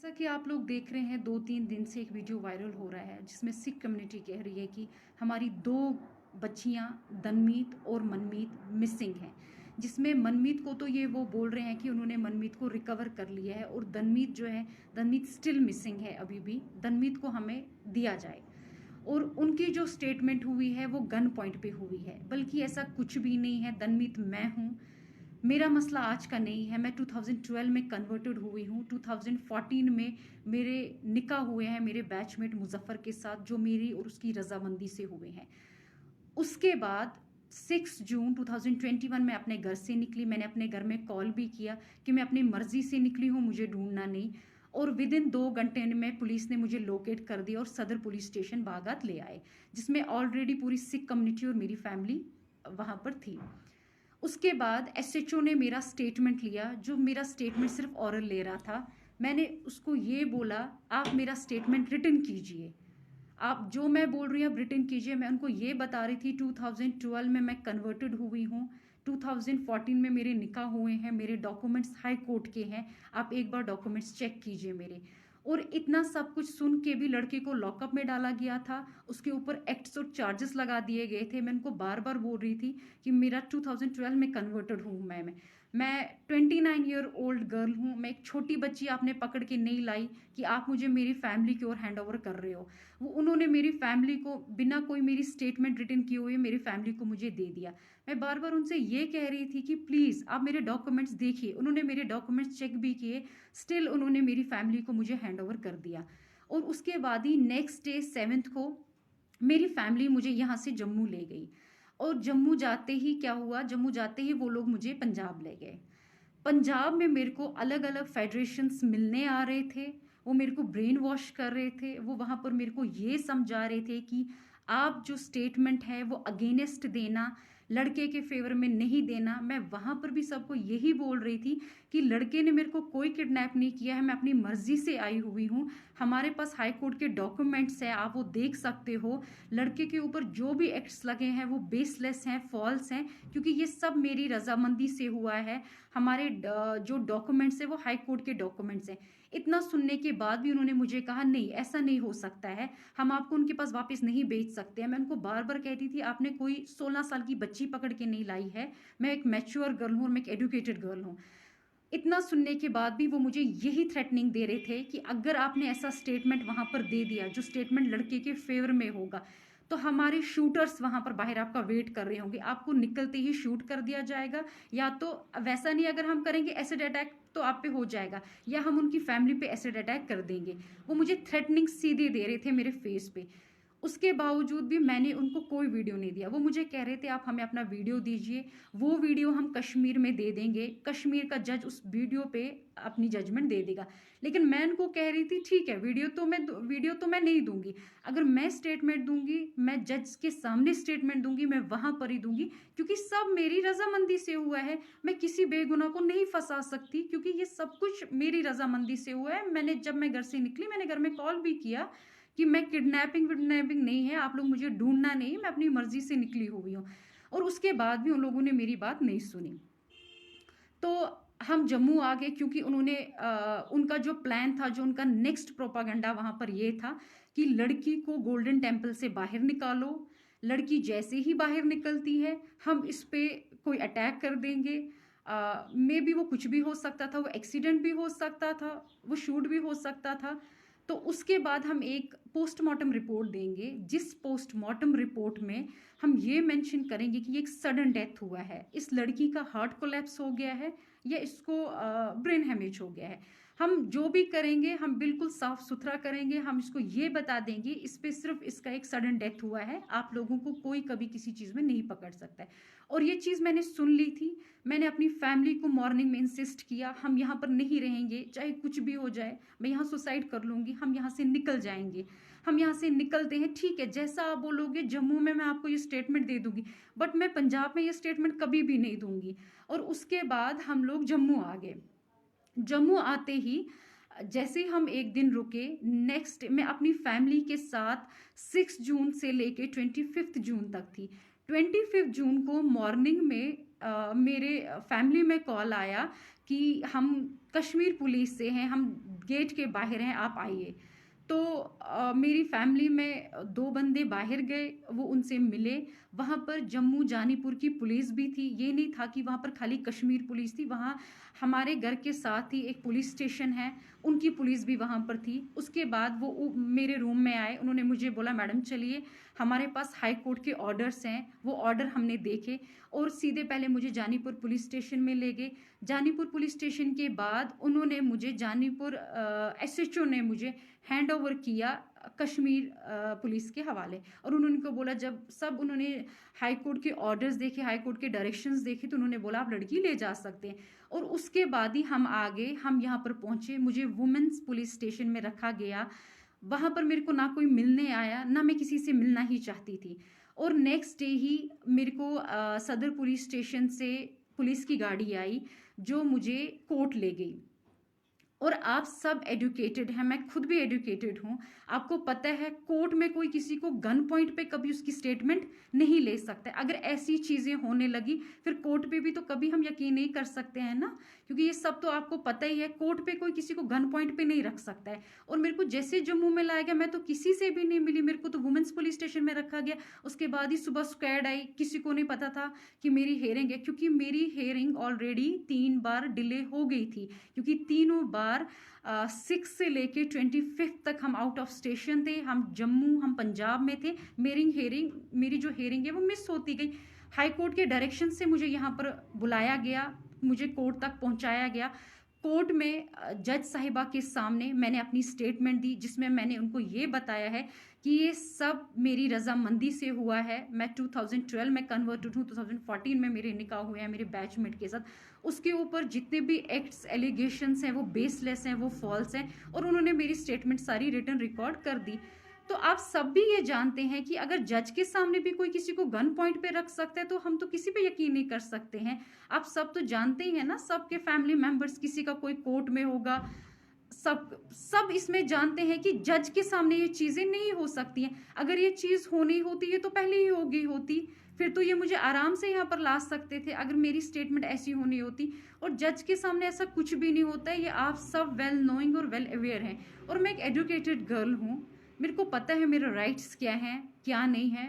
जैसा कि आप लोग देख रहे हैं 2-3 दिन से एक वीडियो वायरल हो रहा है जिसमें सिख कम्युनिटी कह रही है कि हमारी 2 बच्चियां दनमीत और मनमीत मिसिंग हैं। जिसमें मनमीत को तो ये वो बोल रहे हैं कि उन्होंने मनमीत को रिकवर कर लिया है और दनमीत जो है दनमीत स्टिल मिसिंग है। अभी भी दनमीत को हमें दिया जाए। और उनकी जो स्टेटमेंट हुई है वो गन पॉइंट पे हुई है, बल्कि ऐसा कुछ भी नहीं है। दनमीत मैं हूँ। मेरा मसला आज का नहीं है। मैं 2012 में कन्वर्टेड हुई हूँ। 2014 में मेरे निकाह हुए हैं मेरे बैचमेट मुजफ्फर के साथ, जो मेरी और उसकी रजामंदी से हुए हैं। उसके बाद 6 जून 2021 में अपने घर से निकली। मैंने अपने घर में कॉल भी किया कि मैं अपनी मर्जी से निकली हूँ, मुझे ढूंढना नहीं। और विद इन 2 घंटे में पुलिस ने मुझे लोकेट कर दिया और सदर पुलिस स्टेशन बागात ले आए, जिसमें ऑलरेडी पूरी सिख कम्युनिटी और मेरी फैमिली वहां पर थी। उसके बाद एसएचओ ने मेरा स्टेटमेंट लिया, जो मेरा स्टेटमेंट सिर्फ ऑरल ले रहा था। मैंने उसको ये बोला, आप मेरा स्टेटमेंट रिटन कीजिए, आप जो मैं बोल रही हूँ आप रिटन कीजिए। मैं उनको ये बता रही थी 2012 में मैं कन्वर्टेड हुई हूँ, 2014 में मेरे निकाह हुए हैं, मेरे डॉक्यूमेंट्स हाई कोर्ट के हैं, आप एक बार डॉक्यूमेंट्स चेक कीजिए मेरे। और इतना सब कुछ सुन के भी लड़के को लॉकअप में डाला गया था, उसके ऊपर एक्ट्स और चार्जेस लगा दिए गए थे। मैं उनको बार बार बोल रही थी कि मेरा 2012 में कन्वर्टेड हूँ। मैं 29 ईयर ओल्ड गर्ल हूँ। मैं एक छोटी बच्ची आपने पकड़ के नहीं लाई कि आप मुझे मेरी फैमिली की ओर हैंड ओवर कर रहे हो। वो उन्होंने मेरी फैमिली को बिना कोई मेरी स्टेटमेंट रिटन किए हुए मेरी फैमिली को मुझे दे दिया। मैं बार बार उनसे ये कह रही थी कि प्लीज़ आप मेरे डॉक्यूमेंट्स देखिए। उन्होंने मेरे डॉक्यूमेंट्स चेक भी किए, स्टिल उन्होंने मेरी फैमिली को मुझे हैंड ओवर कर दिया। और उसके बाद ही नेक्स्ट डे 7th को मेरी फैमिली मुझे यहाँ से जम्मू ले गई। और जम्मू जाते ही क्या हुआ, जम्मू जाते ही वो लोग मुझे पंजाब ले गए। पंजाब में मेरे को अलग अलग फेडरेशंस मिलने आ रहे थे। वो मेरे को ब्रेन वॉश कर रहे थे। वो वहाँ पर मेरे को ये समझा रहे थे कि आप जो स्टेटमेंट है वो अगेंस्ट देना, लड़के के फेवर में नहीं देना। मैं वहाँ पर भी सबको यही बोल रही थी कि लड़के ने मेरे को कोई किडनैप नहीं किया है, मैं अपनी मर्जी से आई हुई हूँ। हमारे पास हाई कोर्ट के डॉक्यूमेंट्स है, आप वो देख सकते हो। लड़के के ऊपर जो भी एक्ट्स लगे हैं वो बेसलेस हैं, फॉल्स हैं, क्योंकि ये सब मेरी रजामंदी से हुआ है। हमारे जो डॉक्यूमेंट्स है वो हाई कोर्ट के डॉक्यूमेंट्स हैं। इतना सुनने के बाद भी उन्होंने मुझे कहा नहीं, ऐसा नहीं हो सकता है, हम आपको उनके पास वापस नहीं भेज सकते हैं। मैं उनको बार बार कहती थी आपने कोई 16 साल की बच्ची पकड़ के नहीं लाई है, मैं एक मैच्योर गर्ल हूँ और मैं एक एडुकेटेड गर्ल हूँ। इतना सुनने के बाद भी वो मुझे यही थ्रेटनिंग दे रहे थे कि अगर आपने ऐसा स्टेटमेंट वहां पर दे दिया जो स्टेटमेंट लड़के के फेवर में होगा, तो हमारे शूटर्स वहां पर बाहर आपका वेट कर रहे होंगे, आपको निकलते ही शूट कर दिया जाएगा, या तो वैसा नहीं अगर हम करेंगे एसिड अटैक तो आप पे हो जाएगा, या हम उनकी फैमिली पे एसिड अटैक कर देंगे। वो मुझे थ्रेटनिंग सीधे दे रहे थे मेरे फेस पे। उसके बावजूद भी मैंने उनको कोई वीडियो नहीं दिया। वो मुझे कह रहे थे आप हमें अपना वीडियो दीजिए, वो वीडियो हम कश्मीर में दे देंगे, कश्मीर का जज उस वीडियो पे अपनी जजमेंट दे देगा। लेकिन मैं उनको कह रही थी ठीक है, वीडियो तो मैं नहीं दूंगी। अगर मैं स्टेटमेंट दूंगी, मैं जज के सामने स्टेटमेंट दूंगी, मैं वहां पर ही दूंगी, क्योंकि सब मेरी रजामंदी से हुआ है। मैं किसी बेगुनाह को नहीं फंसा सकती, क्योंकि ये सब कुछ मेरी रजामंदी से हुआ है। जब मैं घर से निकली मैंने घर में कॉल भी किया कि मैं किडनैपिंग विडनैपिंग नहीं है, आप लोग मुझे ढूंढना नहीं, मैं अपनी मर्जी से निकली हुई हूँ। और उसके बाद भी उन लोगों ने मेरी बात नहीं सुनी। तो हम जम्मू आ गए, क्योंकि उनका जो प्लान था, जो उनका नेक्स्ट प्रोपागंडा वहां पर ये था कि लड़की को गोल्डन टेम्पल से बाहर निकालो। लड़की जैसे ही बाहर निकलती है हम इस पे कोई अटैक कर देंगे। मे बी वो कुछ भी हो सकता था, वो एक्सीडेंट भी हो सकता था, वो शूट भी हो सकता था। तो उसके बाद हम एक पोस्टमार्टम रिपोर्ट देंगे, जिस पोस्टमार्टम रिपोर्ट में हम ये मेंशन करेंगे कि ये एक सडन डेथ हुआ है, इस लड़की का हार्ट कोलैप्स हो गया है या इसको ब्रेन हेमेज हो गया है। हम जो भी करेंगे हम बिल्कुल साफ सुथरा करेंगे। हम इसको ये बता देंगे इस पे सिर्फ इसका एक सडन डेथ हुआ है, आप लोगों को कोई कभी किसी चीज़ में नहीं पकड़ सकता है। और ये चीज़ मैंने सुन ली थी। मैंने अपनी फैमिली को मॉर्निंग में इंसिस्ट किया हम यहाँ पर नहीं रहेंगे, चाहे कुछ भी हो जाए, मैं यहाँ सुसाइड कर लूँगी, हम यहाँ से निकल जाएंगे। हम यहाँ से निकलते हैं, ठीक है, जैसा आप बोलोगे जम्मू में मैं आपको ये स्टेटमेंट दे दूंगी, बट मैं पंजाब में ये स्टेटमेंट कभी भी नहीं दूंगी। और उसके बाद हम लोग जम्मू आ गए। जम्मू आते ही जैसे हम एक दिन रुके, नेक्स्ट मैं अपनी फैमिली के साथ 6 जून से लेके 25 जून तक थी। 25 जून को मॉर्निंग में मेरे फैमिली में कॉल आया कि हम कश्मीर पुलिस से हैं, हम गेट के बाहर हैं, आप आइए। तो मेरी फैमिली में 2 बंदे बाहर गए, वो उनसे मिले। वहाँ पर जम्मू जानीपुर की पुलिस भी थी, ये नहीं था कि वहाँ पर खाली कश्मीर पुलिस थी, वहाँ हमारे घर के साथ ही एक पुलिस स्टेशन है, उनकी पुलिस भी वहाँ पर थी। उसके बाद वो मेरे रूम में आए, उन्होंने मुझे बोला मैडम चलिए, हमारे पास हाई कोर्ट के ऑर्डर्स हैं। वो ऑर्डर हमने देखे और सीधे पहले मुझे जानीपुर पुलिस स्टेशन में ले गए। जानीपुर पुलिस स्टेशन के बाद उन्होंने मुझे जानीपुर एसएचओ ने मुझे हैंड ओवर किया कश्मीर पुलिस के हवाले। और उन्होंने को बोला, जब सब उन्होंने हाई कोर्ट के ऑर्डर्स देखे, हाई कोर्ट के डायरेक्शंस देखे, तो उन्होंने बोला आप लड़की ले जा सकते हैं। और उसके बाद ही हम आगे हम यहाँ पर पहुँचे, मुझे वुमेन्स पुलिस स्टेशन में रखा गया। वहाँ पर मेरे को ना कोई मिलने आया, ना मैं किसी से मिलना ही चाहती थी। और नेक्स्ट डे ही मेरे को सदर पुलिस स्टेशन से पुलिस की गाड़ी आई जो मुझे कोर्ट ले गई। और आप सब एजुकेटेड हैं, मैं खुद भी एजुकेटेड हूँ, आपको पता है कोर्ट में कोई किसी को गन पॉइंट पे कभी उसकी स्टेटमेंट नहीं ले सकता। अगर ऐसी चीज़ें होने लगी फिर कोर्ट पे भी तो कभी हम यकीन नहीं कर सकते हैं ना, क्योंकि ये सब तो आपको पता ही है, कोर्ट पे कोई किसी को गन पॉइंट पे नहीं रख सकता है। और मेरे को जैसे जम्मू में लाया गया, मैं तो किसी से भी नहीं मिली, मेरे को तो वुमेन्स पुलिस स्टेशन में रखा गया। उसके बाद ही सुबह स्क्वाड आई, किसी को नहीं पता था कि मेरी हेयरिंग है, क्योंकि मेरी हेयरिंग ऑलरेडी 3 बार डिले हो गई थी, क्योंकि तीनों बार 6 से लेके 25 तक हम आउट ऑफ स्टेशन थे, हम जम्मू, हम पंजाब में थे। मेरी जो हेयरिंग है वो मिस होती गई। हाई कोर्ट के डायरेक्शन से मुझे यहाँ पर बुलाया गया, मुझे कोर्ट तक पहुँचाया गया। कोर्ट में जज साहिबा के सामने मैंने अपनी स्टेटमेंट दी, जिसमें मैंने उनको ये बताया है कि ये सब मेरी रजामंदी से हुआ है। मैं 2012 में कन्वर्टेड हूँ, 2014 में मेरे निकाह हुए हैं मेरे बैचमेट के साथ। उसके ऊपर जितने भी एक्ट्स एलिगेशंस हैं वो बेसलेस हैं, वो फॉल्स हैं। और उन्होंने मेरी स्टेटमेंट सारी रिटर्न रिकॉर्ड कर दी। तो आप सब भी ये जानते हैं कि अगर जज के सामने भी कोई किसी को गन पॉइंट पे रख सकता है तो हम तो किसी पे यकीन नहीं कर सकते हैं। आप सब तो जानते ही हैं ना, सबके फैमिली मेंबर्स, किसी का कोई कोर्ट में होगा, सब इसमें जानते हैं कि जज के सामने ये चीज़ें नहीं हो सकती हैं। अगर ये चीज़ होनी होती है तो पहले ही हो गई होती, फिर तो ये मुझे आराम से यहाँ पर ला सकते थे अगर मेरी स्टेटमेंट ऐसी होनी होती। और जज के सामने ऐसा कुछ भी नहीं होता है, ये आप सब वेल नोइंग और वेल अवेयर हैं। और मैं एक एजुकेटेड गर्ल हूँ, मेरे को पता है मेरे राइट्स क्या हैं क्या नहीं है।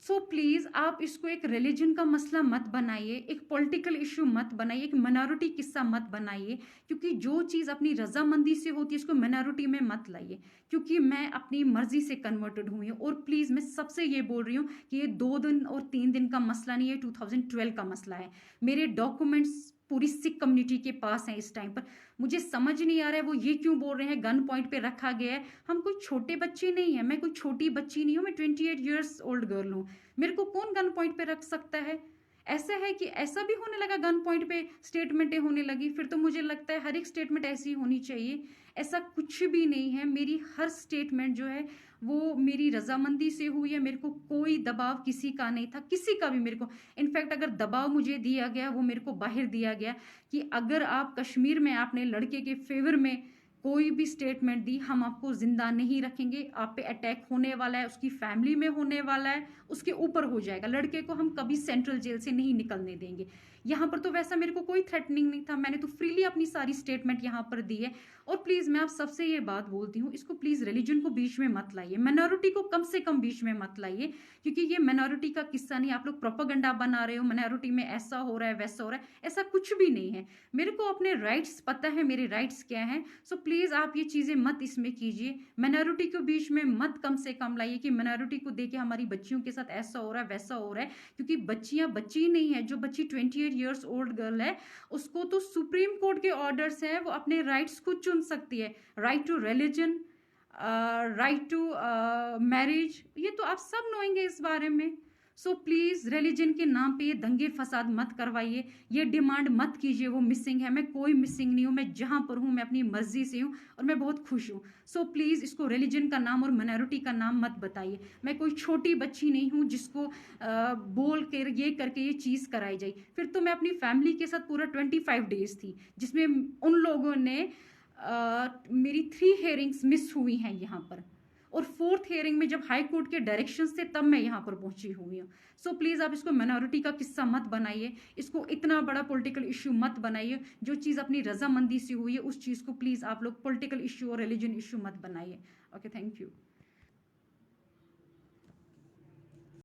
सो प्लीज़ आप इसको एक रिलीजन का मसला मत बनाइए, एक पॉलिटिकल इशू मत बनाइए, एक मिनॉरिटी किस्सा मत बनाइए, क्योंकि जो चीज़ अपनी रजामंदी से होती है इसको मिनॉरिटी में मत लाइए। क्योंकि मैं अपनी मर्जी से कन्वर्टेड हुई हूँ। और प्लीज़ मैं सबसे ये बोल रही हूँ कि ये 2 दिन और 3 दिन का मसला नहीं है, 2012 का मसला है। मेरे डॉक्यूमेंट्स पूरी सिख कम्युनिटी के पास हैं इस टाइम पर। मुझे समझ नहीं आ रहा है वो ये क्यों बोल रहे हैं गन पॉइंट पे रखा गया है। हम कोई छोटे बच्चे नहीं हैं, मैं कोई छोटी बच्ची नहीं हूँ, मैं 28 ईयर्स ओल्ड गर्ल हूँ। मेरे को कौन गन पॉइंट पे रख सकता है? ऐसा है कि ऐसा भी होने लगा, गन पॉइंट पे स्टेटमेंटें होने लगी, फिर तो मुझे लगता है हर एक स्टेटमेंट ऐसी होनी चाहिए। ऐसा कुछ भी नहीं है, मेरी हर स्टेटमेंट जो है वो मेरी रजामंदी से हुई है। मेरे को कोई दबाव किसी का नहीं था, किसी का भी मेरे को। इनफैक्ट अगर दबाव मुझे दिया गया वो मेरे को बाहर दिया गया कि अगर आप कश्मीर में आपने लड़के के फेवर में कोई भी स्टेटमेंट दी, हम आपको जिंदा नहीं रखेंगे, आप पे अटैक होने वाला है, उसकी फैमिली में होने वाला है, उसके ऊपर हो जाएगा। लड़के को हम कभी सेंट्रल जेल से नहीं निकलने देंगे। यहाँ पर तो वैसा मेरे को कोई थ्रेटनिंग नहीं था, मैंने तो फ्रीली अपनी सारी स्टेटमेंट यहाँ पर दी है। और प्लीज़ मैं आप सबसे ये बात बोलती हूँ, इसको प्लीज़ रिलीजन को बीच में मत लाइए, मिनॉरिटी को कम से कम बीच में मत लाइए, क्योंकि ये मिनॉरिटी का किस्सा नहीं। आप लोग प्रोपेगेंडा बना रहे हो, मिनॉरिटी में ऐसा हो रहा है वैसा हो रहा है, ऐसा कुछ भी नहीं है। मेरे को अपने राइट्स पता है, मेरे राइट्स क्या हैं। सो प्लीज़ आप ये चीज़ें मत इसमें कीजिए, मिनॉरिटी को बीच में मत कम से कम लाइए कि मिनॉरिटी को देके हमारी बच्चियों के साथ ऐसा हो रहा है वैसा हो रहा है। क्योंकि बच्चियां बच्ची नहीं है, जो बच्ची 28 ईयर्स ओल्ड गर्ल है उसको तो सुप्रीम कोर्ट के ऑर्डर्स है, वो अपने राइट्स खुद चुन सकती है। Right to religion, right to marriage, ये तो आप सब नोएंगे इस बारे में। सो प्लीज़ रिलीजन के नाम पे ये दंगे फसाद मत करवाइए, ये डिमांड मत कीजिए वो मिसिंग है। मैं कोई मिसिंग नहीं हूँ, मैं जहाँ पर हूँ मैं अपनी मर्जी से हूँ और मैं बहुत खुश हूँ। सो प्लीज़ इसको रिलीजन का नाम और मिनॉरिटी का नाम मत बताइए। मैं कोई छोटी बच्ची नहीं हूँ जिसको बोल कर ये करके ये चीज़ कराई जाए। फिर तो मैं अपनी फैमिली के साथ पूरा 25 डेज थी, जिसमें उन लोगों ने मेरी 3 हेयरिंग्स मिस हुई हैं यहाँ पर। और फोर्थ हियरिंग में जब हाई कोर्ट के डायरेक्शन से तब मैं यहाँ पर पहुंची हुई हूँ। सो प्लीज़ आप इसको माइनॉरिटी का किस्सा मत बनाइए, इसको इतना बड़ा पॉलिटिकल इश्यू मत बनाइए। जो चीज़ अपनी रजामंदी से हुई है उस चीज़ को प्लीज़ आप लोग पॉलिटिकल इश्यू और रिलीजन इश्यू मत बनाइए। Okay, thank you.